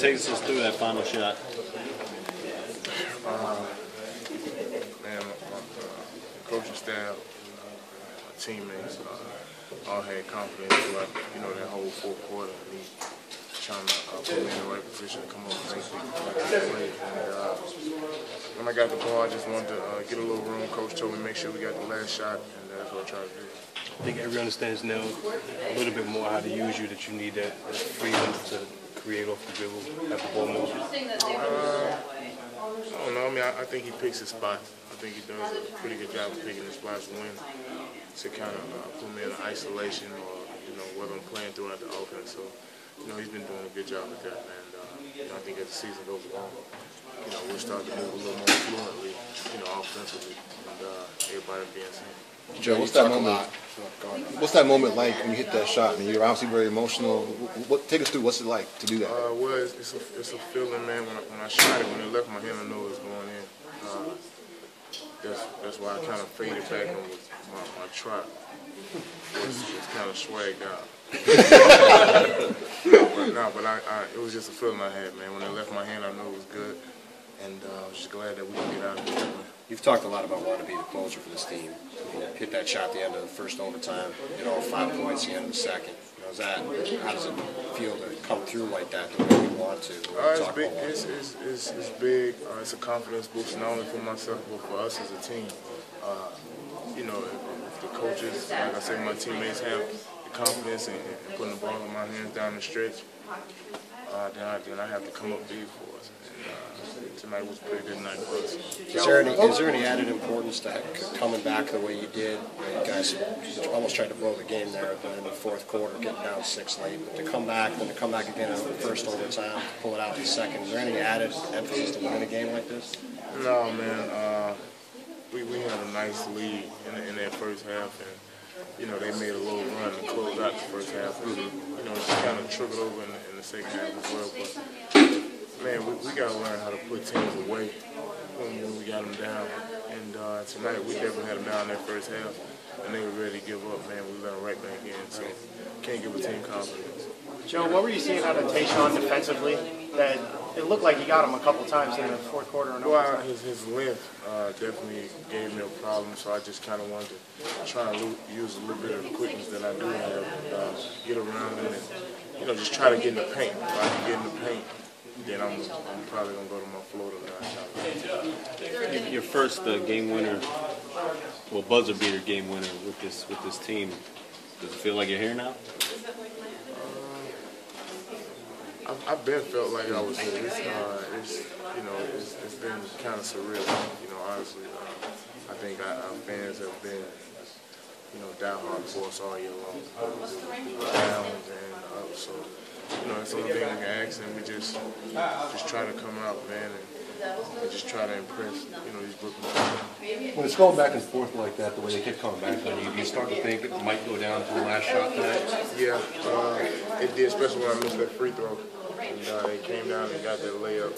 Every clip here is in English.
take us through that final shot. Man, my coaching staff, my teammates, all had confidence throughout, that whole fourth quarter. Me trying to put me in the right position to come up and make big plays. And when I got the ball, I just wanted to get a little room. Coach told me to make sure we got the last shot, and that's what I tried to do. I think everyone understands now a little bit more how to use you, that you need that freedom to create off the dribble, have the ball move. I don't know. I mean, I think he picks his spots. I think he does a pretty good job of picking his spots when to kind of put me in isolation or, whether I'm playing throughout the offense. So, he's been doing a good job with that. And I think as the season goes along, we'll start to move a little more fluently, offensively, and everybody being seen. Joe, what's that moment? What's that moment like when you hit that shot? I mean, you're obviously very emotional. Take us through. What's it like to do that? Well, it's a feeling, man. When I shot it, when it left my hand, I knew it was going in. That's why I kind of faded back and my trot was kind of swagged out. but it was just a feeling I had, man. When it left my hand, I knew it was good, and I was just glad that we could get out of it. You've talked a lot about wanting to be the closer for this team. You hit that shot at the end of the first overtime, hit all 5 points at the end of the second. How does it feel to come through like that the way you want to? It's big. It's big. It's a confidence boost not only for myself but for us as a team. If the coaches, like I said, my teammates have the confidence in putting the ball in my hands down the stretch, then I have to come up big for us. Tonight was a pretty good night for us. Is there any added importance to coming back the way you did? You guys almost tried to blow the game there in the fourth quarter, getting down 6 late. But to come back again in the first overtime, pull it out in the second, is there any added emphasis to winning a game like this? No, man. We had a nice lead in that first half, and they made a little run and closed out the first half. It just kind of trickled over in the second half as well. But man, we got to learn how to put teams away when we got them down. And tonight we definitely had them down that first half, and they were ready to give up, man. We let them right back in, so can't give a team confidence. Joe, what were you seeing out of Tayshaun defensively? That it looked like he got him a couple times in the fourth quarter. Well, his length definitely gave me a problem, so I just kind of wanted to try and use a little bit of the quickness that I do have, get around him, and just try to get in the paint. If I can get in the paint, then I'm probably gonna go to my floater now. Your first game winner, well, buzzer beater game winner with this team. Does it feel like you're here now? I've been felt like I was here. It's been kind of surreal. Honestly, I think our fans have been, diehard for us all year long. Downs and up, so it's the only thing we can ask, and we just try to come out, man, and just try to impress, these Brooklyn fans. When it's going back and forth like that, the way they kept coming back on you, do you start to think it might go down to the last shot tonight? Yeah, it did, especially when I missed that free throw. And they came down and got that layup.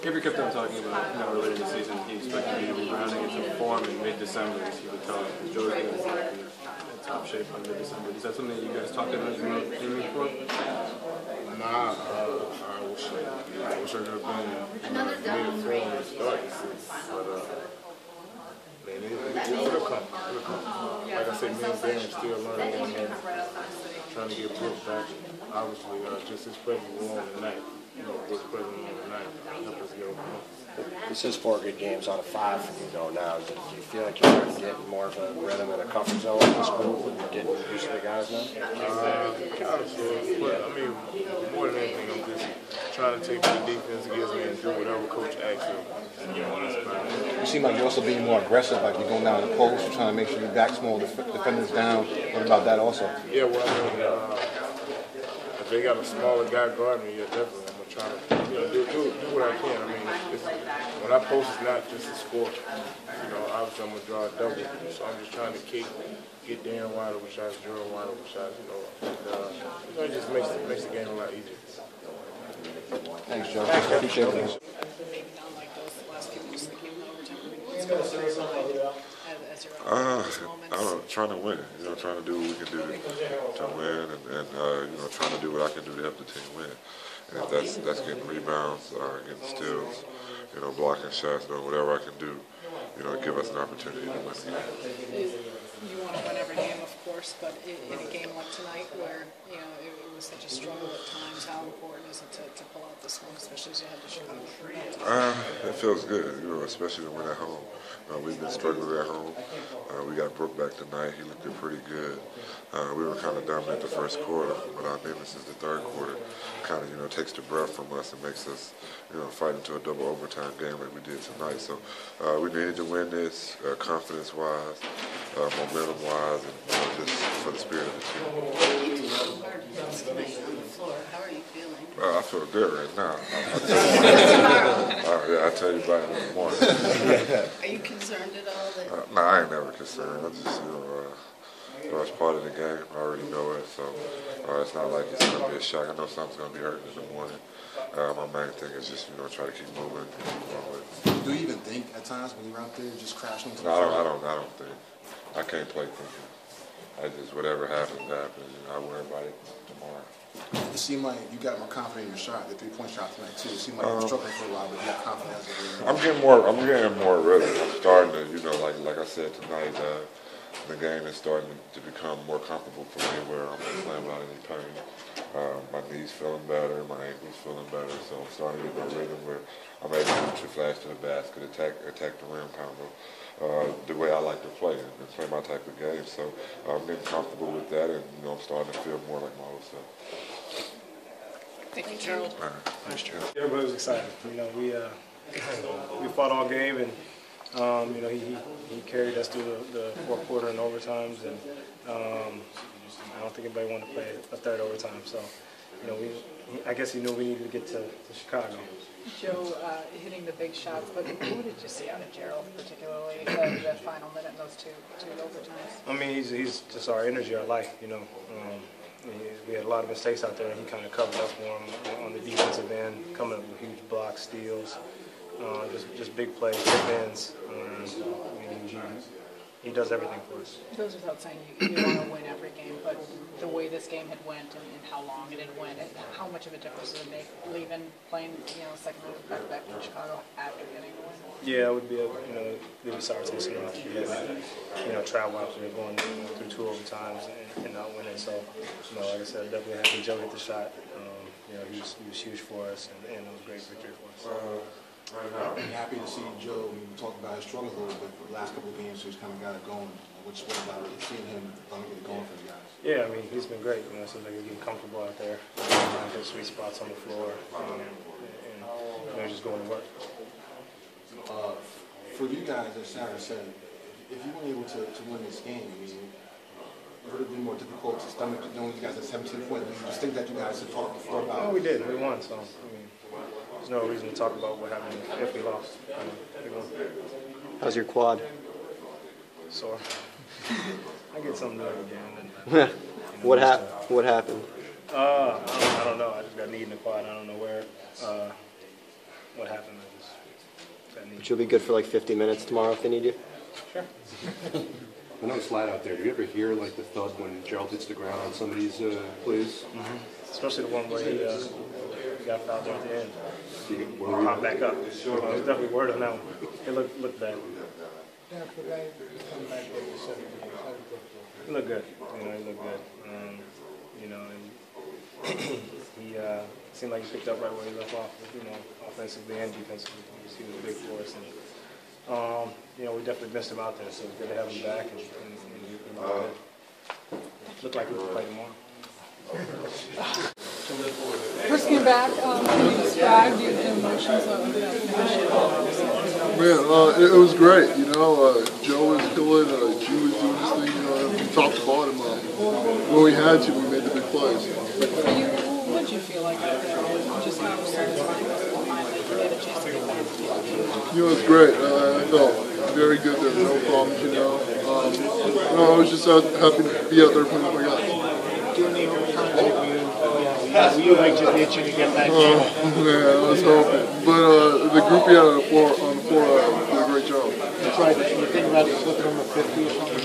Avery kept on talking about, earlier in the season, he expected you to be rounding into form in mid-December, as he would tell us. Joe's going to be in top shape by mid-December. Is that something that you guys talked about aiming for? Nah, I wish I could have been mid-form and start the season. But, it'll come. Like I said, me and Dan still learning and trying to get Brook back. Obviously, just his presence alone tonight. Brook's presence alone tonight help us get over. This is 4 good games out of 5 for you though now. Do you feel like you're starting to get more of a rhythm and a comfort zone in this group and you're getting used to the guys now? Kind of sure. But I mean, more than anything, I'm just trying to take what the defense gives me and do whatever coach asks me. You seem like you're also being more aggressive, like you're going down the post, you're trying to make sure you back small defenders down. What about that also? Yeah, well, I mean, if they got a smaller guy guarding me, yeah, definitely. I'm going to try to do what I can. I mean, when I post, it's not just a score. Obviously I'm going to draw a double. So I'm just trying to get Deron wide open shots, Gerald wide open shots, and it just makes the game a lot easier. Thanks, Joe. Appreciate it. Down like those last few weeks that came in overtime. guys are up at those moments? I don't know, trying to win. You know, trying to do what we can do to win, and you know, trying to do what I can do to help the team win. And if that's getting rebounds, getting steals, you know, blocking shots, doing whatever I can do, you know, give us an opportunity to win the game. You want to win every game, of course, but in a game like tonight where, you know, it was such a struggle at times, how important is it to pull out this one, especially as you head to Chicago? It feels good, you know, especially to win at home. We've been struggling at home. We got Brook back tonight. He looked pretty good. We were kind of dominant the first quarter, but our nemesis the third quarter kind of, you know, takes the breath from us and makes us, you know, fight into a double overtime game like we did tonight. So we needed to win this confidence-wise, momentum-wise, and you know, just for the spirit of the team. You took hard hits tonight on the floor. How are you feeling? I feel good right now. I'll tell you about it in the morning. Are you concerned at all? That No, I ain't never concerned. I just, you know, it's part of the game. I already know it, so it's not like it's going to be a shock. I know something's going to be hurting in the morning. My main thing is just, you know, try to keep moving. Do you even think at times when you're out there just crashing into No, I don't think. I can't play thinking. I just, whatever happens, happens. You know, I worry about it tomorrow. It seemed like you got more confident in your shot, the three-point shot tonight too. It seemed like you were struggling for a while, but you have confidence. I'm getting more rhythm. I'm starting to, you know, like I said tonight, the game is starting to become more comfortable for me, where I'm not playing without any pain. My knees feeling better, my ankles feeling better, so I'm starting to get my rhythm where I'm able to flash to the basket, attack the rim combo, the way I like to play and play my type of game. So I'm getting comfortable with that, and you know, I'm starting to feel more like my old self. Thank you, Gerald. Thanks, Gerald. Everybody was excited. You know, we fought all game, and you know, he carried us through the fourth quarter and overtimes, and I don't think anybody wanted to play a third overtime. So, you know, I guess he knew we needed to get to Chicago. Joe hitting the big shots, but who did you see out of Gerald, particularly the final minute in those two overtimes? I mean, he's just our energy, our life. You know, we had a lot of mistakes out there, and he kind of covered up for him on the defensive end, coming up with huge blocks, steals, just big plays, big ends. He does everything for us. It goes without saying you want to win every game, but the way this game had went and how long it had went, and how much of a difference did it make leaving, playing, you know, second move back in Chicago after getting a win? Yeah, it would be leave a sour taste in your mouth. You know, travel after going through two overtimes and not winning. So, you know, like I said, definitely happy Joe hit the shot. You know, he was huge for us, and it was a great victory for us. I'm happy to see Joe. We talked about his struggles a little bit the last couple of games, so he's kind of got it going. Which was about seeing him get it going for you guys. Yeah, I mean, he's been great. You know, it seems like he's getting comfortable out there, finding his sweet spots on the floor, and you know, just going to work. For you guys, as Sarah said, if you weren't able to win this game, I mean, would it be more difficult to stomach knowing you guys at 17 points? You just think that you guys had talked before about? Oh, we did. We won, so I mean, there's no reason to talk about what happened if we lost. We won. How's your quad? Sore. I get something new again. What happened? I don't know. I just got knee in the quad. I don't know where. What happened? I just got knee. But you'll be good for like 50 minutes tomorrow if they need you. Sure. I know it's flat out there. Do you ever hear like the thud when Gerald hits the ground on some of these plays? Mm-hmm. Especially the one where he got fouled there at the end. He popped back up. I was definitely worried on that one. It looked bad. He looked good. You know, he looked good. You know, and he seemed like he picked up right where he left off. You know, offensively and defensively, he was big for us. And you know, we definitely missed him out there, so it's good to have him back. And looked like he could play tomorrow. First game back, can you describe the emotions of Man, it was great. You know, Joe was killing, G was doing his thing. You know, from top to bottom. When we had to, we made the big plays. What did you feel like out there? Just how satisfying was it to finally get a chance to get back? You know, it's great. I felt very good. There were no problems. You know, I was just happy to be out there playing with my guys. Doing the overtime were you like just itching to get that game? Yeah, I was hoping. But the group we had on the floor did a great job. tried to think about flipping them a 50 or something?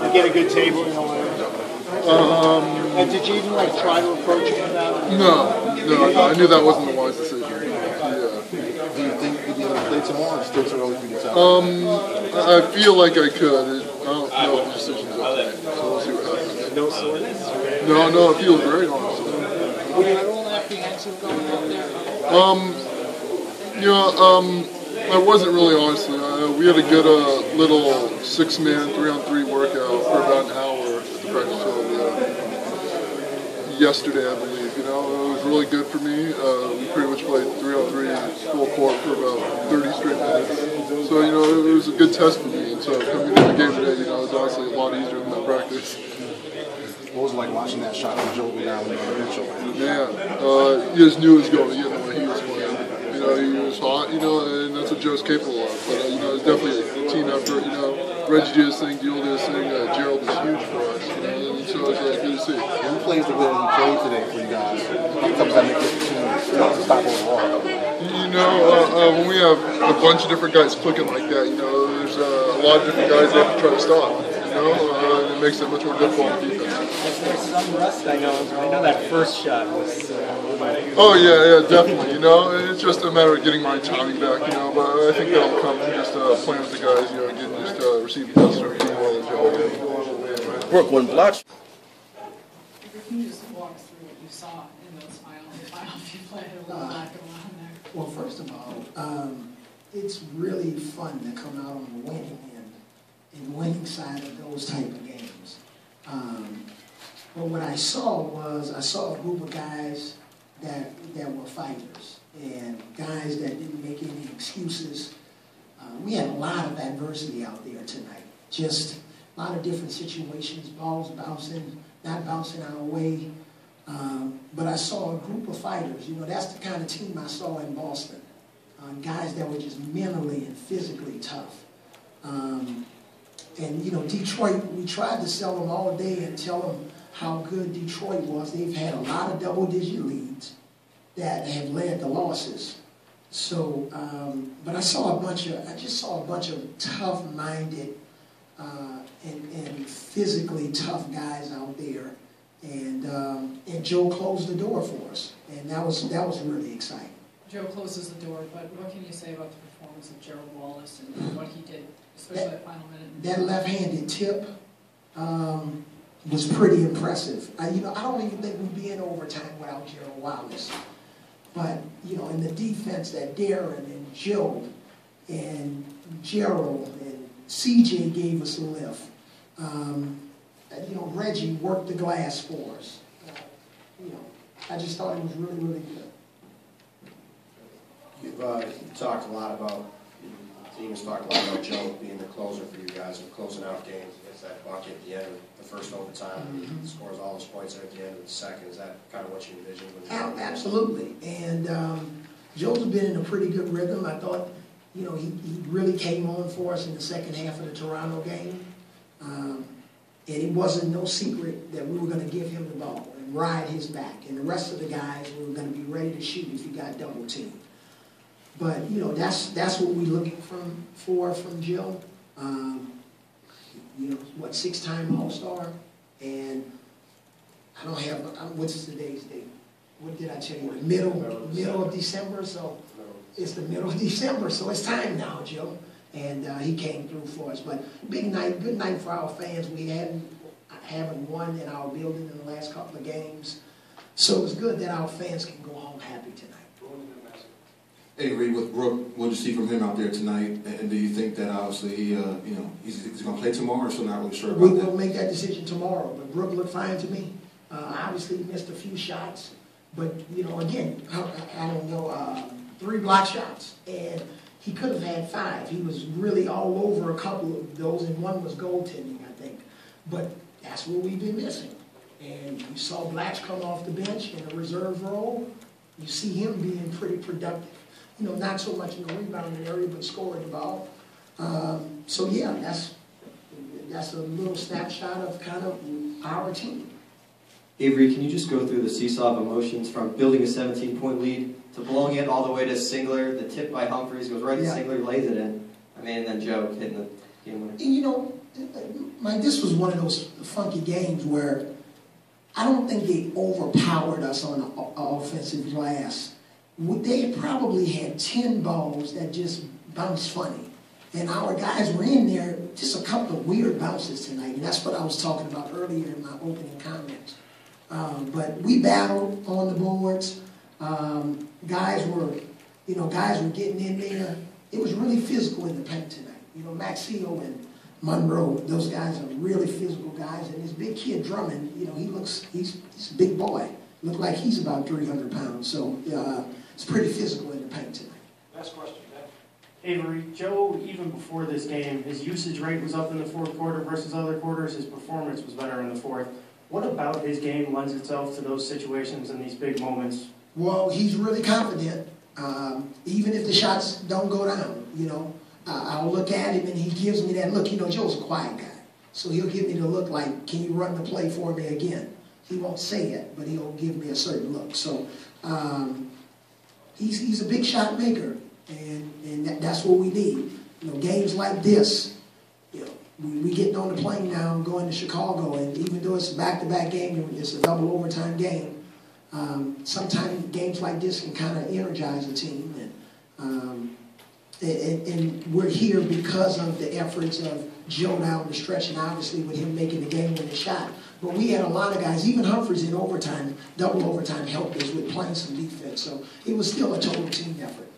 You get a good table, you know, whatever. And did you even like try to approach him about it? No, I knew that wasn't the wise decision. Yeah. Do you think you'll be able to play tomorrow, or still too early for you to tell? I feel like I could. I don't know if the decision's up to me, so we'll see what happens. No soreness? No, it feels great, honestly. Were you at all apprehensive going up there? I wasn't really, honestly. We had a good little 6-man 3-on-3 workout for about an hour at the practice facility yesterday, I believe. You know, it was really good for me. We pretty much played 3-on-3 full court for about 30 straight minutes. So, you know, it was a good test for me. And so coming into the game today, you know, it was honestly a lot easier than my practice. What was it like watching that shot from Joe go down when you were on the bench over? Man, you just knew it was going. You didn't know what he was playing. You know, he was hot, you know, and that's what Joe's capable of. But, you know, it's definitely a team effort, you know. Reggie did his thing, Deal did his thing, Gerald was huge for us, you know, and so it's good to see. Who plays the way he played today for you guys? How comes that makes the team to stop overall? You know, when we have a bunch of different guys clicking like that, you know, there's a lot of different guys that have to try to stop, you know, and it makes it much more difficult on defense. There's some rust, I know that first shot was... Oh, yeah, definitely, you know, it's just a matter of getting my timing back, you know, but I think that'll come from just playing with the guys, you know, getting just receiving touches and everything well as well. Brook, when blocks... Can you just walk through what you saw in those final few plays, a little back and around there? Well, first of all, it's really fun to come out on the winning end and winning side of those type of games. But what I saw was, I saw a group of guys that were fighters and guys that didn't make any excuses. We had a lot of adversity out there tonight. Just a lot of different situations, balls bouncing, not bouncing our way. But I saw a group of fighters. You know, that's the kind of team I saw in Boston. Guys that were just mentally and physically tough. And, you know, Detroit, we tried to sell them all day and tell them how good Detroit was. They've had a lot of double-digit leads that have led to losses. So, but I just saw a bunch of tough-minded and physically tough guys out there. And Joe closed the door for us, and that was really exciting. Joe closes the door, but what can you say about the performance of Gerald Wallace and what he did, especially that final minute? That left-handed tip was pretty impressive. You know, I don't even think we'd be in overtime without Gerald Wallace. But, you know, in the defense that Deron and Joe and Gerald and CJ gave us a lift. You know, Reggie worked the glass for us. You know, I just thought it was really, really good. You've talked a lot about, the team has talked a lot about Joe being the closer for you guys and closing out games. It's that bucket at the end of the first overtime. He scores all his points at the end of the second. Is that kind of what you envisioned? Absolutely. And Joe's been in a pretty good rhythm. I thought, you know, he really came on for us in the second half of the Toronto game. And it wasn't no secret that we were going to give him the ball and ride his back. And the rest of the guys were going to be ready to shoot if he got double teamed. But, you know, that's what we're looking for from Joe. You know, what, 6-time All-Star? And I don't have, what's today's date? What did I tell you? Middle of December, so it's the middle of December, so it's time now, Joe. And he came through for us. But big night, good night for our fans. We haven't won in our building in the last couple of games. So it's good that our fans can go home happy tonight. Avery, with Brook, what did you see from him out there tonight? And do you think that obviously he, you know, he's going to play tomorrow, or still not really sure about that? We'll make that decision tomorrow. But Brook looked fine to me. Obviously he missed a few shots, but you know, again, I don't know, 3 block shots, and he could have had 5. He was really all over a couple of those, and one was goaltending, I think. But that's what we've been missing. And you saw Blacks come off the bench in a reserve role. You see him being pretty productive. You know, not so much in the rebounding area, but scoring the ball. So yeah, that's a little snapshot of kind of our team. Avery, can you just go through the seesaw of emotions from building a 17-point lead to blowing it all the way to Singler, the tip by Humphries goes right to Singler, lays it in. I mean, and then Joe hitting the game winner. You know, Mike, this was one of those funky games where I don't think they overpowered us on the offensive glass. They probably had 10 balls that just bounced funny. And our guys were in there, just a couple of weird bounces tonight. And that's what I was talking about earlier in my opening comments. But we battled on the boards. Guys were getting in there. It was really physical in the paint tonight. You know, Maxio and Monroe, those guys are really physical guys. And this big kid Drummond, you know, he's a big boy. Looked like he's about 300 pounds. So it's pretty physical in the paint tonight. Last question. Avery, Joe, even before this game, his usage rate was up in the fourth quarter versus other quarters. His performance was better in the fourth. What about his game lends itself to those situations and these big moments? Well, he's really confident. Even if the shots don't go down, you know, I'll look at him and he gives me that look. You know, Joe's a quiet guy. So he'll give me the look like, can you run the play for me again? He won't say it, but he'll give me a certain look. So he's a big shot maker. And that's what we need. You know, games like this, you know, we getting on the plane now and going to Chicago, and even though it's a back-to-back game, it's a double overtime game, sometimes games like this can kind of energize a team. And we're here because of the efforts of Joe down the stretch, and obviously with him making the game-winning shot. But we had a lot of guys, even Humphries in overtime, double overtime, helped us with playing some defense. So it was still a total team effort.